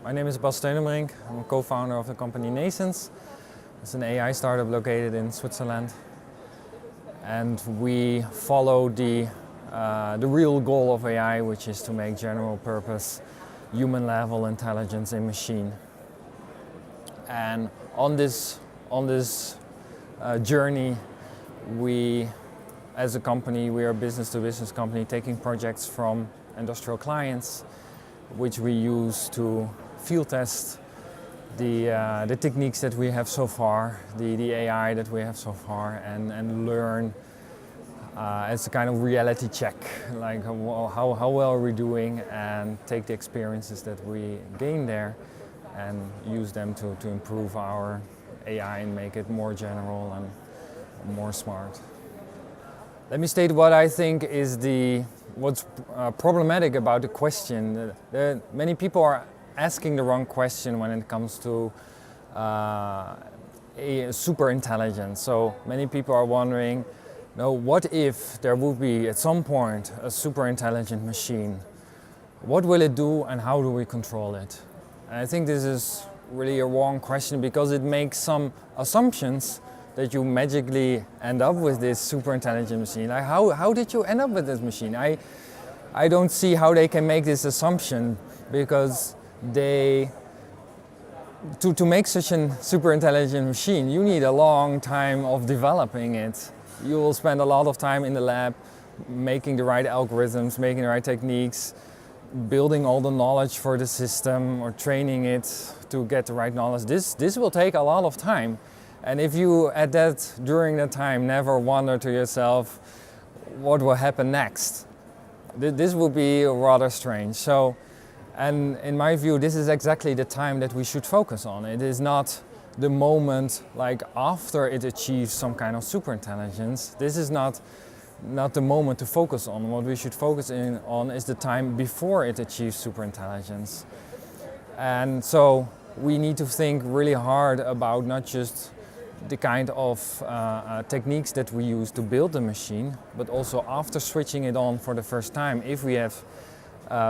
My name is Bas Steunebrink. I'm a co-founder of the company NNAISENSE. It's an AI startup located in Switzerland. And we follow the real goal of AI, which is to make general purpose human-level intelligence a machine. And on this journey, we, as a company, we are a business-to-business company taking projects from industrial clients, which we use to field test the techniques that we have so far, the AI that we have so far, and learn as a kind of reality check, like how well are we doing, and take the experiences that we gain there and use them to improve our AI and make it more general and more smart. Let me state what I think is what's problematic about the question. Many people are asking the wrong question when it comes to a superintelligence. So many people are wondering, what if there would be at some point a superintelligent machine? What will it do and how do we control it? And I think this is really a wrong question because it makes some assumptions that you magically end up with this super intelligent machine. Like how did you end up with this machine? I don't see how they can make this assumption, because to make such a super intelligent machine, you need a long time of developing it. You will spend a lot of time in the lab making the right algorithms, making the right techniques, building all the knowledge for the system or training it to get the right knowledge. This will take a lot of time. And if you, during that time, never wonder to yourself, what will happen next? This will be rather strange. So, and in my view, this is exactly the time that we should focus on. It is not the moment like after it achieves some kind of superintelligence. This is not the moment to focus on. What we should focus on is the time before it achieves superintelligence. And so we need to think really hard about not just the kind of techniques that we use to build the machine, but also after switching it on for the first time, if we have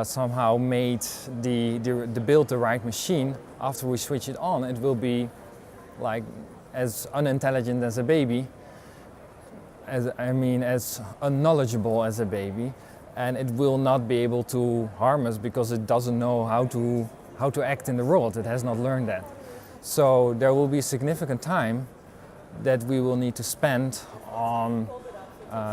somehow made build the right machine, after we switch it on, it will be like as unintelligent as a baby, as unknowledgeable as a baby, and it will not be able to harm us because it doesn't know how to act in the world. It has not learned that. So there will be significant time that we will need to spend on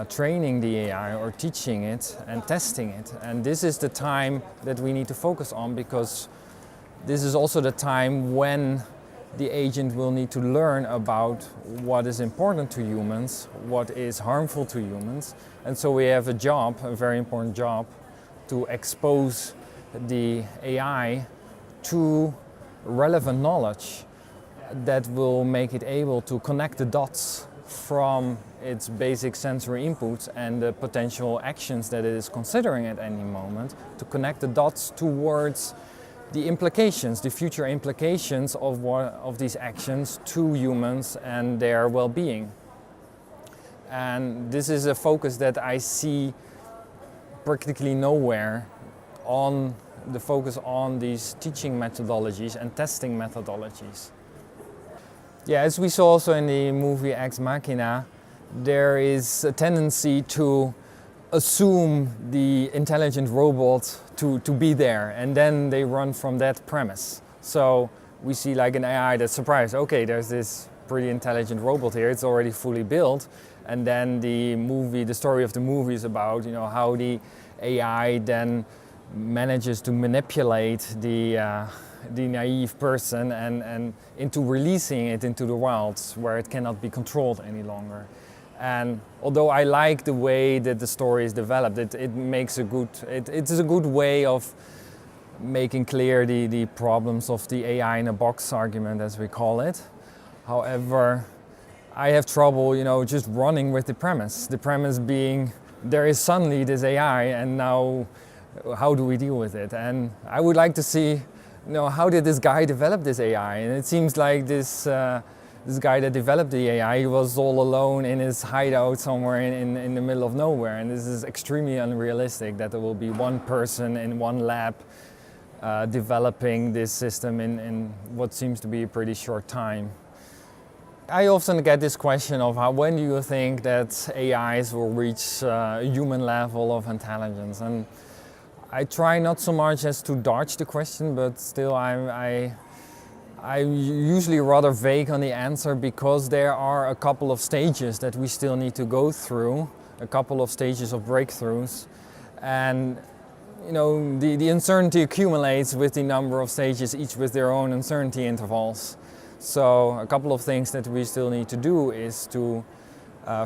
training the AI or teaching it and testing it. And this is the time that we need to focus on, because this is also the time when the agent will need to learn about what is important to humans, what is harmful to humans. And so we have a very important job, to expose the AI to relevant knowledge that will make it able to connect the dots from its basic sensory inputs and the potential actions that it is considering at any moment, to connect the dots towards the implications, the future implications of these actions to humans and their well-being. And this is a focus that I see practically nowhere on the focus on these teaching methodologies and testing methodologies. Yeah, as we saw also in the movie Machina, there is a tendency to assume the intelligent robot to be there, and then they run from that premise. So we see like an AI that's surprised, okay, there's this pretty intelligent robot here, it's already fully built, and then the story of the movie is about how the AI then manages to manipulate the naive person and into releasing it into the wilds where it cannot be controlled any longer. And although I like the way that the story is developed, it's a good way of making clear the problems of the AI in a box argument, as we call it. However, I have trouble, just running with the premise. The premise being, there is suddenly this AI, and now how do we deal with it? And I would like to see, how did this guy develop this AI? And it seems like this guy that developed the AI, he was all alone in his hideout somewhere in the middle of nowhere. And this is extremely unrealistic, that there will be one person in one lab developing this system in what seems to be a pretty short time. I often get this question of when do you think that AIs will reach a human level of intelligence? And I try not so much as to dodge the question, but still I'm usually rather vague on the answer, because there are a couple of stages that we still need to go through, a couple of stages of breakthroughs. And the uncertainty accumulates with the number of stages, each with their own uncertainty intervals. So a couple of things that we still need to do is to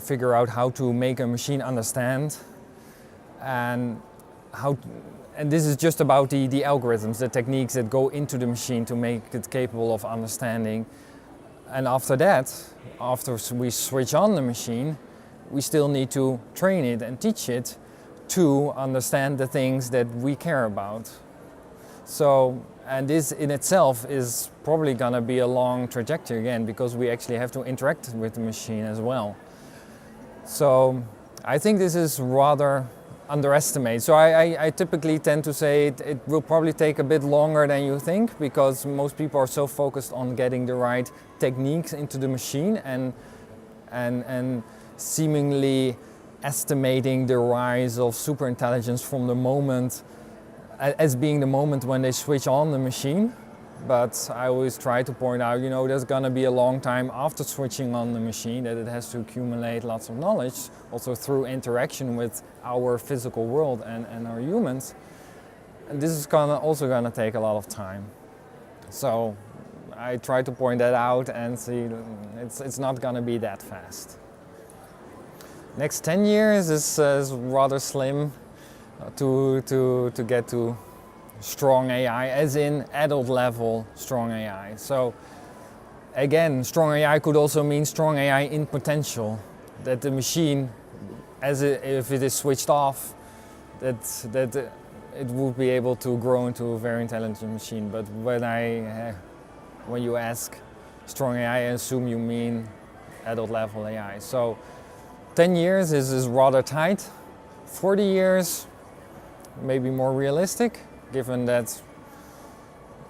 figure out how to make a machine understand, and this is just about the algorithms, the techniques that go into the machine to make it capable of understanding. And after that, after we switch on the machine, we still need to train it and teach it to understand the things that we care about. So, and this in itself is probably going to be a long trajectory again, because we actually have to interact with the machine as well. So I think this is rather underestimated. So I typically tend to say it will probably take a bit longer than you think, because most people are so focused on getting the right techniques into the machine and seemingly estimating the rise of superintelligence from the moment as being the moment when they switch on the machine. But I always try to point out, there's going to be a long time after switching on the machine that it has to accumulate lots of knowledge, also through interaction with our physical world and our humans. And this is also going to take a lot of time. So I try to point that out and see it's not going to be that fast. Next 10 years is rather slim to get to strong AI, as in adult level strong AI. So again, strong AI could also mean strong AI in potential, that the machine, if it is switched off, that it would be able to grow into a very intelligent machine. But when you ask strong AI, I assume you mean adult level AI. So 10 years is rather tight. 40 years, maybe more realistic, given that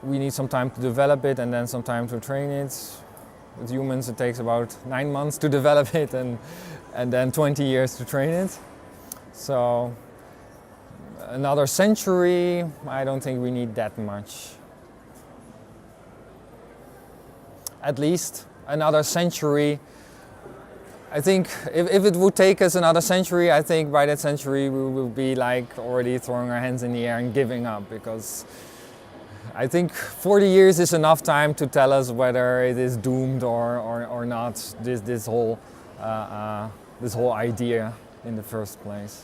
we need some time to develop it and then some time to train it. With humans, it takes about 9 months to develop it and then 20 years to train it. So another century, I don't think we need that much. At least another century. I think if it would take us another century, I think by that century we will be already throwing our hands in the air and giving up, because I think 40 years is enough time to tell us whether it is doomed or not, this whole idea in the first place.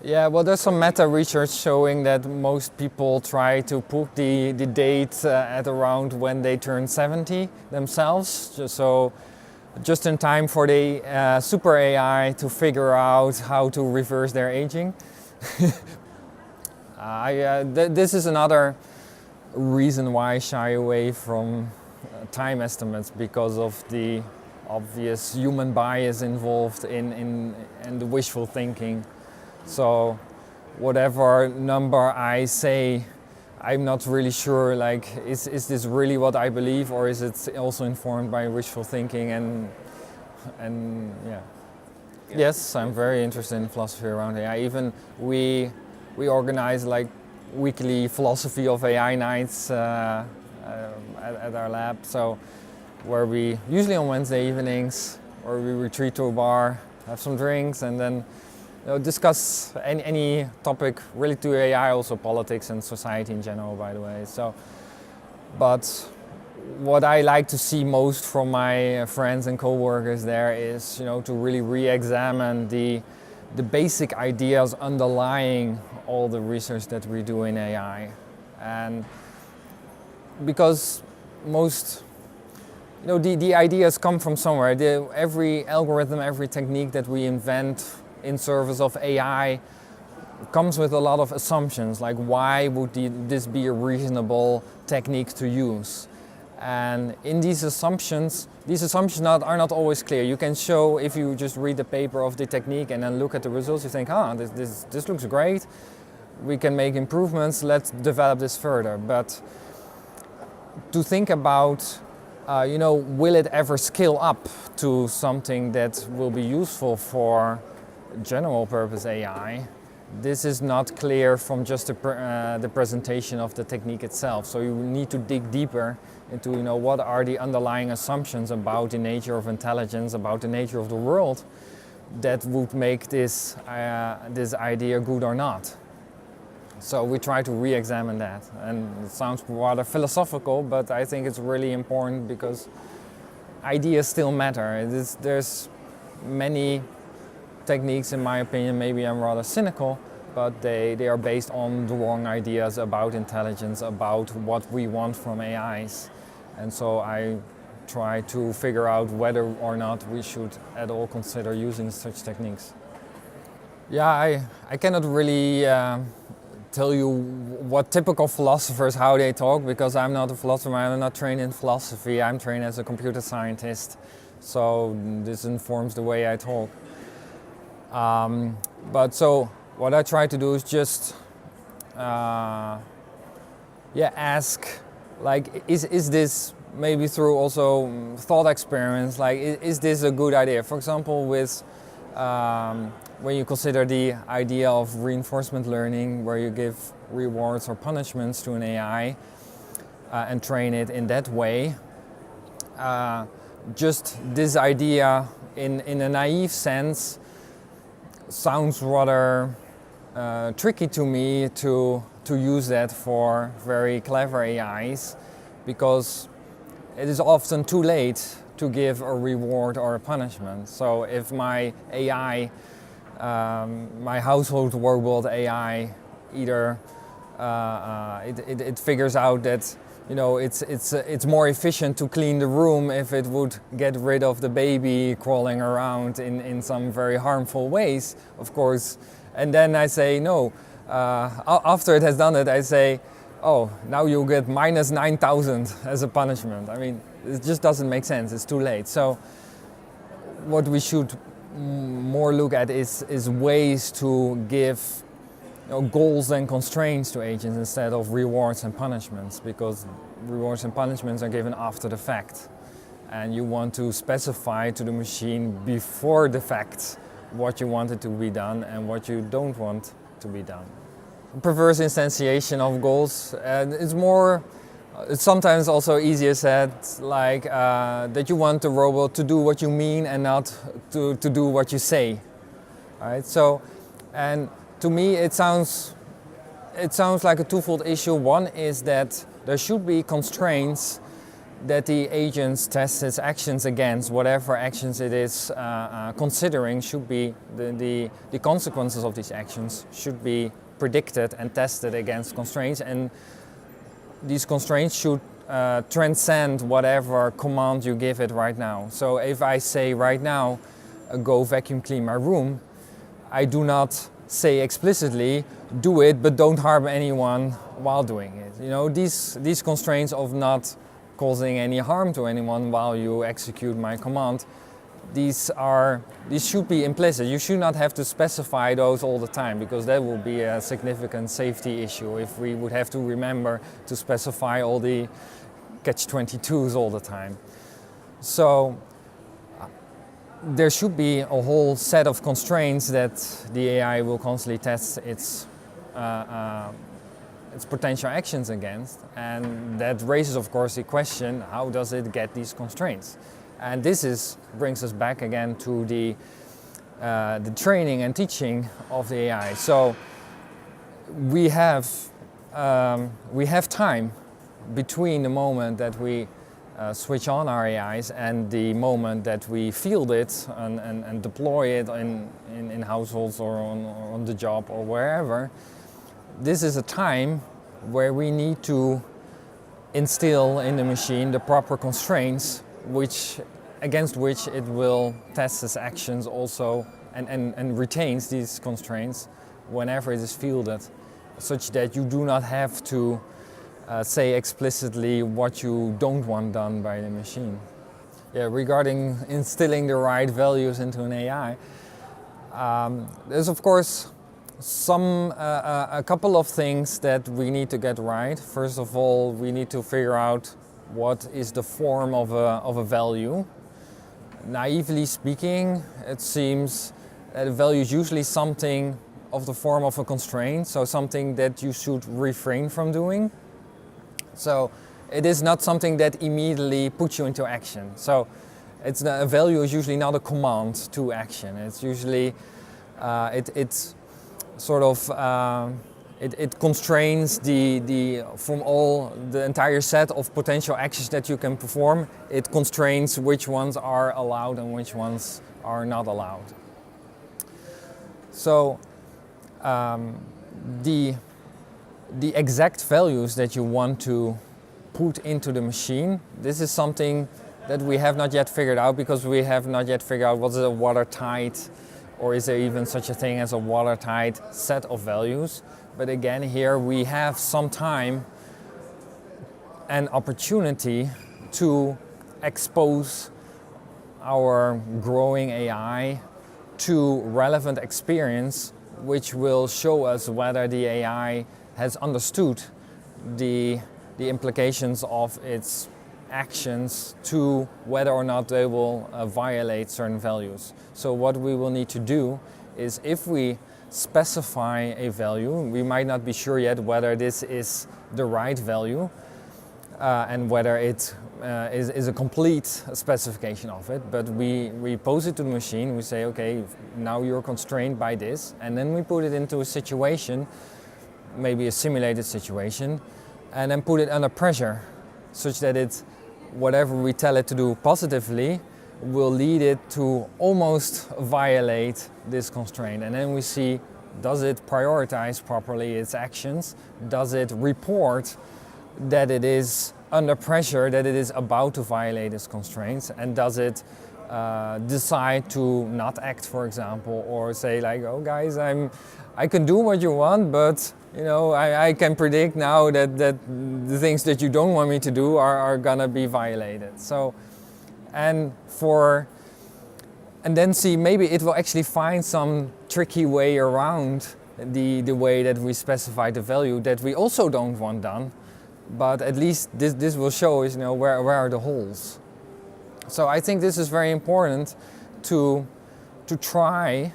Yeah, well, there's some meta research showing that most people try to put the date at around when they turn 70 themselves, just in time for the super AI to figure out how to reverse their aging. This is another reason why I shy away from time estimates, because of the obvious human bias involved in the wishful thinking. So whatever number I say, I'm not really sure, is this really what I believe, or is it also informed by wishful thinking and yeah. Yes, I'm very interested in philosophy around AI. Even we organize weekly philosophy of AI nights at our lab. So where we usually on Wednesday evenings, where we retreat to a bar, have some drinks, and then discuss any topic related to AI, also politics and society in general, by the way. But what I like to see most from my friends and co-workers there is, to really re-examine the basic ideas underlying all the research that we do in AI. And because the ideas come from somewhere. Every algorithm, every technique that we invent in service of AI comes with a lot of assumptions, like why would this be a reasonable technique to use? And in these assumptions are not always clear. You can show, if you just read the paper of the technique and then look at the results, you think, this looks great. we can make improvements, let's develop this further. But to think about, will it ever scale up to something that will be useful for general purpose AI? This is not clear from just the presentation of the technique itself. So you need to dig deeper into, what are the underlying assumptions about the nature of intelligence, about the nature of the world, that would make this idea good or not. So we try to re-examine that, and it sounds rather philosophical, but I think it's really important because ideas still matter. There's many techniques, in my opinion, maybe I'm rather cynical, but they are based on the wrong ideas about intelligence, about what we want from AIs. And so I try to figure out whether or not we should at all consider using such techniques. Yeah, I cannot really tell you what typical philosophers, how they talk, because I'm not a philosopher, I'm not trained in philosophy, I'm trained as a computer scientist, so this informs the way I talk. But so what I try to do is just ask, like, is this, maybe through also thought experiments, like, is this a good idea? For example, with when you consider the idea of reinforcement learning, where you give rewards or punishments to an AI and train it in that way, just this idea in a naive sense sounds rather tricky to me to use that for very clever AIs, because it is often too late to give a reward or a punishment. So if my AI, my household robot AI, either it figures out that it's more efficient to clean the room if it would get rid of the baby crawling around in some very harmful ways, of course. And then I say no. After it has done it, I say, oh, now you'll get minus 9,000 as a punishment. I mean, it just doesn't make sense. It's too late. So what we should more look at is ways to give goals and constraints to agents instead of rewards and punishments, because rewards and punishments are given after the fact. And you want to specify to the machine before the fact what you want it to be done and what you don't want to be done. Perverse instantiation of goals, and it's sometimes also easier said, like that you want the robot to do what you mean and not to do what you say. Right? So, and to me it sounds like a twofold issue. One is that there should be constraints that the agents test its actions against. Whatever actions it is considering should be the consequences of these actions should be predicted and tested against constraints, and these constraints should transcend whatever command you give it right now. So if I say right now, go vacuum clean my room, I do not say explicitly, do it, but don't harm anyone while doing it. These constraints of not causing any harm to anyone while you execute my command, these should be implicit. You should not have to specify those all the time, because that will be a significant safety issue if we would have to remember to specify all the catch-22s all the time. So there should be a whole set of constraints that the AI will constantly test its potential actions against, and that raises, of course, the question: how does it get these constraints? And this brings us back again to the training and teaching of the AI. So we have time between the moment that we switch on our AIs and the moment that we field it and deploy it in households or on the job or wherever. This is a time where we need to instill in the machine the proper constraints against which it will test its actions also and retains these constraints whenever it is fielded, such that you do not have to say explicitly what you don't want done by the machine. Yeah, regarding instilling the right values into an AI, there's of course A couple of things that we need to get right. First of all, we need to figure out what is the form of a value. Naively speaking, it seems that a value is usually something of the form of a constraint, so something that you should refrain from doing. So it is not something that immediately puts you into action. So a value is usually not a command to action. It's usually it constrains from the entire set of potential actions that you can perform. It constrains which ones are allowed and which ones are not allowed. So the exact values that you want to put into the machine, this is something that we have not yet figured out, because we have not yet figured out what is a watertight, or is there even such a thing as a watertight set of values. But again, here we have some time and opportunity to expose our growing AI to relevant experience, which will show us whether the AI has understood the implications of its actions, to whether or not they will violate certain values. So what we will need to do is, if we specify a value, we might not be sure yet whether this is the right value and whether it is a complete specification of it, but we pose it to the machine. We say, okay, now you're constrained by this, and then we put it into a situation, maybe a simulated situation, and then put it under pressure, such that whatever we tell it to do positively will lead it to almost violate this constraint. And then we see, does it prioritize properly its actions? Does it report that it is under pressure, that it is about to violate its constraints? And does it decide to not act, for example, or say like, oh guys, I can do what you want, but I can predict now that the things that you don't want me to do are gonna be violated. So, and then see, maybe it will actually find some tricky way around the way that we specify the value that we also don't want done. But at least this will show us, where are the holes. So I think this is very important to try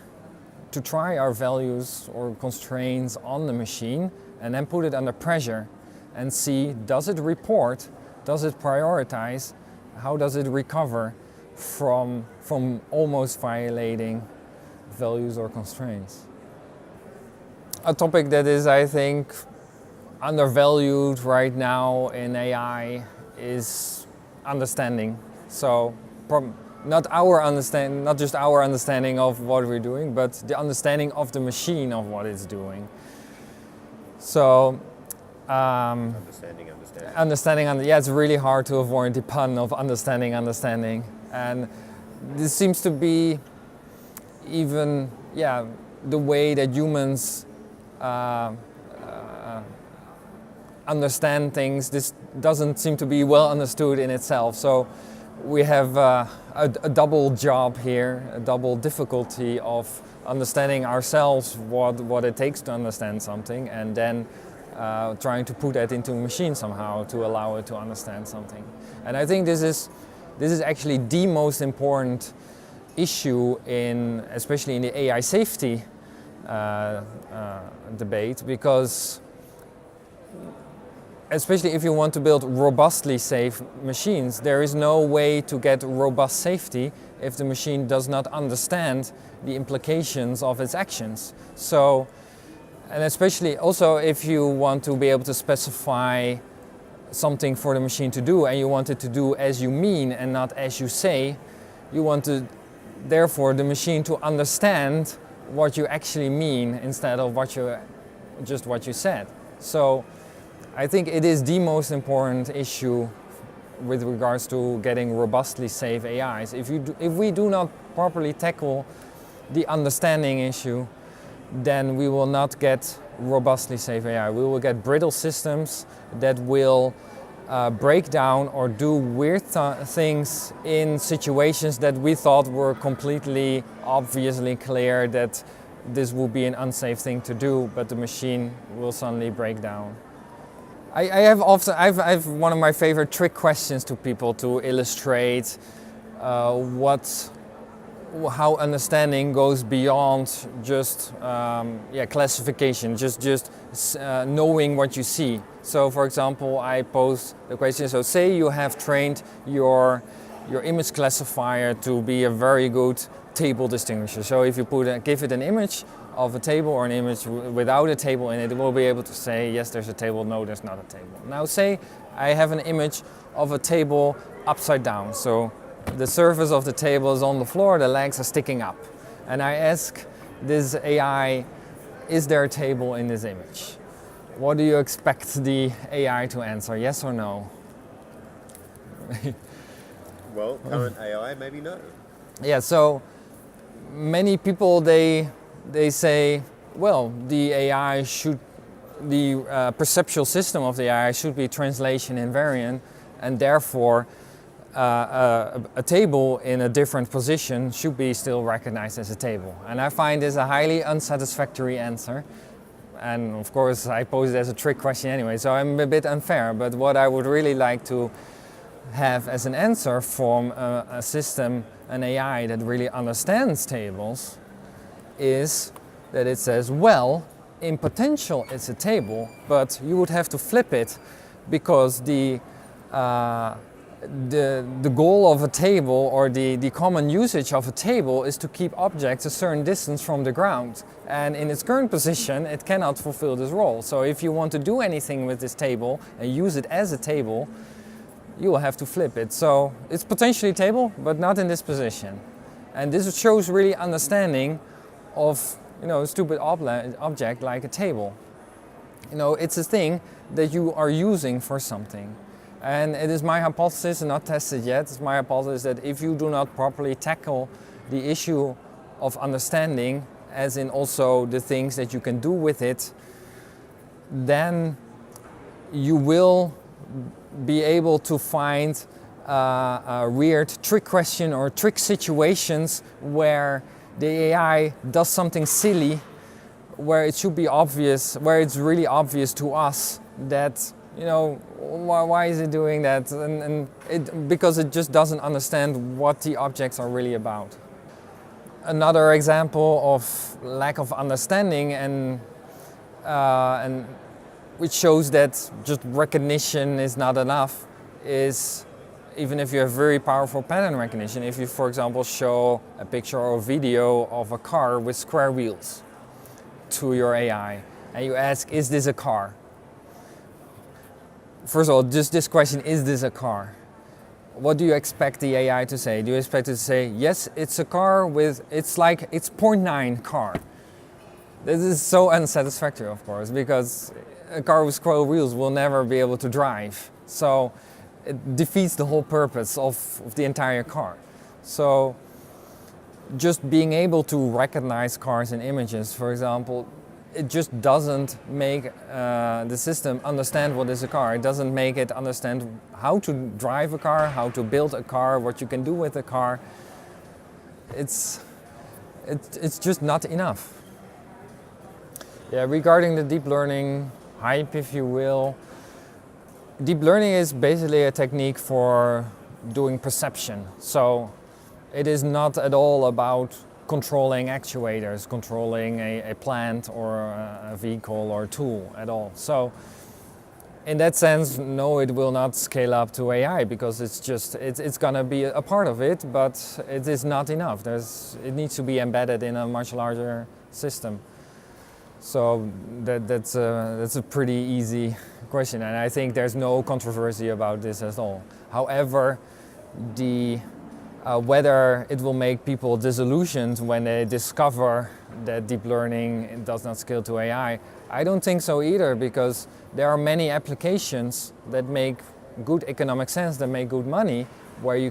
our values or constraints on the machine, and then put it under pressure and see, does it report, does it prioritize, how does it recover from almost violating values or constraints. A topic that is, I think, undervalued right now in AI is understanding. So not just our understanding of what we're doing, but the understanding of the machine of what it's doing. So understanding. Yeah, it's really hard to avoid the pun of understanding, and this seems to be even the way that humans understand things. This doesn't seem to be well understood in itself. So we have a double job here, a double difficulty of understanding ourselves what it takes to understand something, and then trying to put that into a machine somehow to allow it to understand something. And I think this is actually the most important issue especially in the AI safety debate, because especially if you want to build robustly safe machines, there is no way to get robust safety if the machine does not understand the implications of its actions. So, and especially also if you want to be able to specify something for the machine to do, and you want it to do as you mean and not as you say, you want therefore the machine to understand what you actually mean instead of what you said. So I think it is the most important issue with regards to getting robustly safe AIs. If we do not properly tackle the understanding issue, then we will not get robustly safe AI. We will get brittle systems that will break down or do weird things in situations that we thought were completely obviously clear that this will be an unsafe thing to do, but the machine will suddenly break down. I've one of my favorite trick questions to people to illustrate how understanding goes beyond just classification, just knowing what you see. So, for example, I pose the question: so, say you have trained your image classifier to be a very good table distinguisher. So, if you give it an image of a table or an image without a table in it, it will be able to say yes, there's a table, no, there's not a table. Now, say I have an image of a table upside down. So, the surface of the table is on the floor, the legs are sticking up. And I ask this AI, is there a table in this image? What do you expect the AI to answer, yes or no? Well, current AI, maybe no. Yeah, so many people, they say, well, the perceptual system of the AI should be translation invariant, and therefore a table in a different position should be still recognized as a table. And I find this a highly unsatisfactory answer. And of course I pose it as a trick question anyway, so I'm a bit unfair. But what I would really like to have as an answer from a system, an AI that really understands tables, is that it says, well, in potential it's a table, but you would have to flip it because the goal of a table, or the common usage of a table, is to keep objects a certain distance from the ground. And in its current position, it cannot fulfill this role. So if you want to do anything with this table and use it as a table, you will have to flip it. So it's potentially a table, but not in this position. And this shows really understanding of, a stupid object like a table. It's a thing that you are using for something. And it is my hypothesis, and not tested yet, it's my hypothesis that if you do not properly tackle the issue of understanding, as in also the things that you can do with it, then you will be able to find a weird trick question or trick situations where the AI does something silly, where it should be obvious, where it's really obvious to us that why is it doing that? Because it just doesn't understand what the objects are really about. Another example of lack of understanding and which shows that just recognition is not enough is, even if you have very powerful pattern recognition, if you, for example, show a picture or a video of a car with square wheels to your AI and you ask, is this a car? First of all, just this question, is this a car? What do you expect the AI to say? Do you expect it to say, yes, it's a car it's 0.9 car? This is so unsatisfactory, of course, because a car with square wheels will never be able to drive. So it defeats the whole purpose of the entire car. So just being able to recognize cars in images, for example, it just doesn't make the system understand what is a car. It doesn't make it understand how to drive a car, how to build a car, what you can do with a car. It's just not enough. Yeah, regarding the deep learning hype, if you will, deep learning is basically a technique for doing perception. So it is not at all about controlling actuators, controlling a plant or a vehicle or a tool at all. So in that sense, no, it will not scale up to AI because it's gonna be a part of it, but it is not enough. It needs to be embedded in a much larger system. So that's a pretty easy question, and I think there's no controversy about this at all. However, whether it will make people disillusioned when they discover that deep learning does not scale to AI, I don't think so either, because there are many applications that make good economic sense, that make good money, where you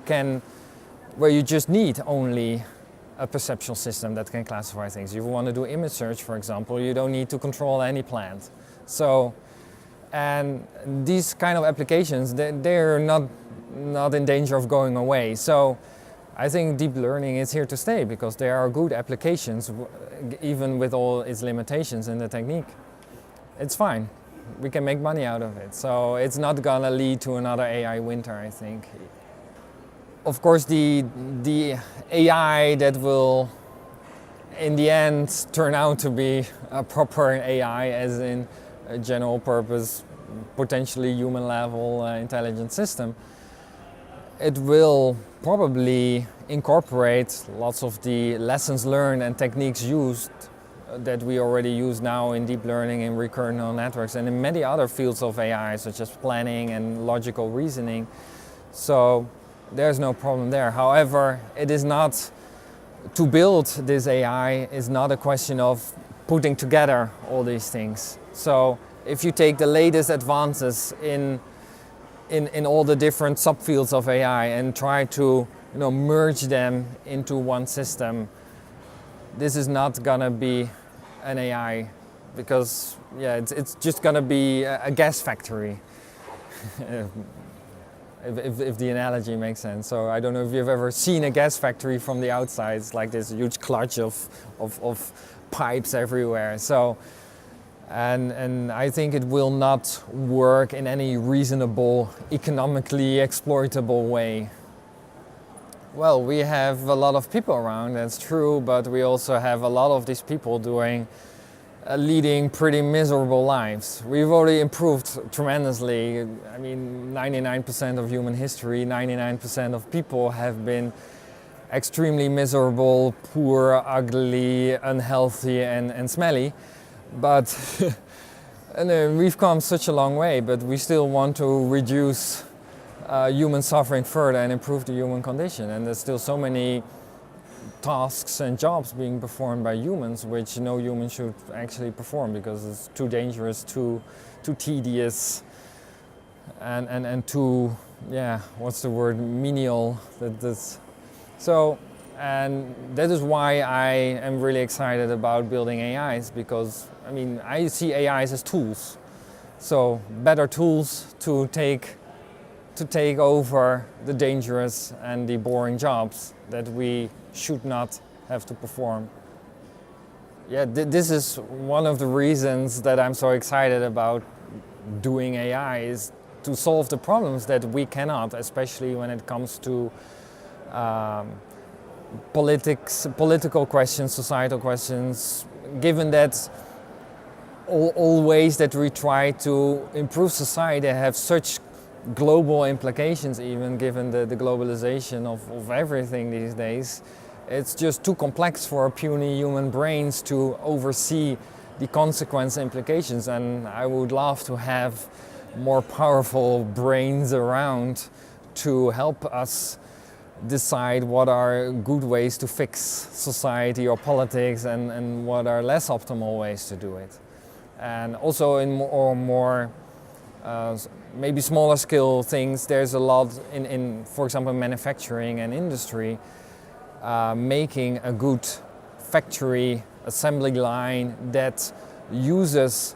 just need only a perceptual system that can classify things. If you want to do image search, for example, you don't need to control any plant. So, and these kind of applications, they're not in danger of going away. So I think deep learning is here to stay because there are good applications, even with all its limitations in the technique. It's fine. We can make money out of it. So it's not gonna lead to another AI winter, I think. Of course, the AI that will in the end turn out to be a proper AI, as in a general purpose, potentially human level intelligent system, it will probably incorporate lots of the lessons learned and techniques used that we already use now in deep learning and recurrent neural networks and in many other fields of AI, such as planning and logical reasoning. So there's no problem there. However, it is not, to build this AI is not a question of putting together all these things. So if you take the latest advances in all the different subfields of AI and try to merge them into one system, this is not gonna be an AI, because it's just gonna be a gas factory. If the analogy makes sense. So I don't know if you've ever seen a gas factory from the outside. It's like this huge clutch of pipes everywhere. So and I think it will not work in any reasonable, economically exploitable way. Well, we have a lot of people around, that's true, but we also have a lot of these people leading pretty miserable lives. We've already improved tremendously. I mean, 99% of human history, 99% of people have been extremely miserable, poor, ugly, unhealthy, and smelly. But and we've come such a long way, but we still want to reduce human suffering further and improve the human condition. And there's still so many tasks and jobs being performed by humans which no human should actually perform because it's too dangerous, too tedious, and too, what's the word, menial. And that is why I am really excited about building AIs, because I mean, I see AIs as tools. So better tools to take over the dangerous and the boring jobs that we should not have to perform. This is one of the reasons that I'm so excited about doing AI, is to solve the problems that we cannot, especially when it comes to political questions, societal questions, given that all ways that we try to improve society have such global implications, even given the globalization of everything these days. It's just too complex for puny human brains to oversee the consequence implications, and I would love to have more powerful brains around to help us decide what are good ways to fix society or politics and what are less optimal ways to do it. And also in more maybe smaller scale things, there's a lot in for example, manufacturing and industry, making a good factory assembly line that uses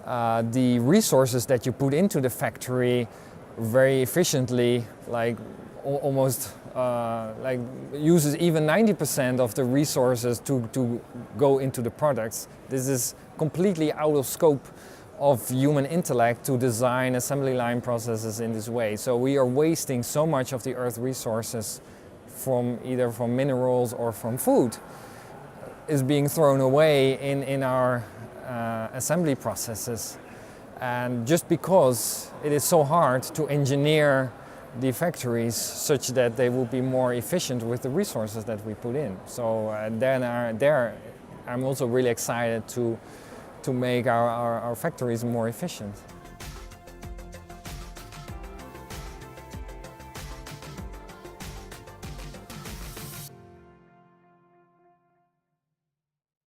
the resources that you put into the factory very efficiently, like almost like uses even 90% of the resources to go into the products. This is completely out of scope of human intellect to design assembly line processes in this way. So we are wasting so much of the earth resources from either from minerals or from food is being thrown away in our assembly processes. And just because it is so hard to engineer the factories such that they will be more efficient with the resources that we put in. So I'm also really excited to make our factories more efficient.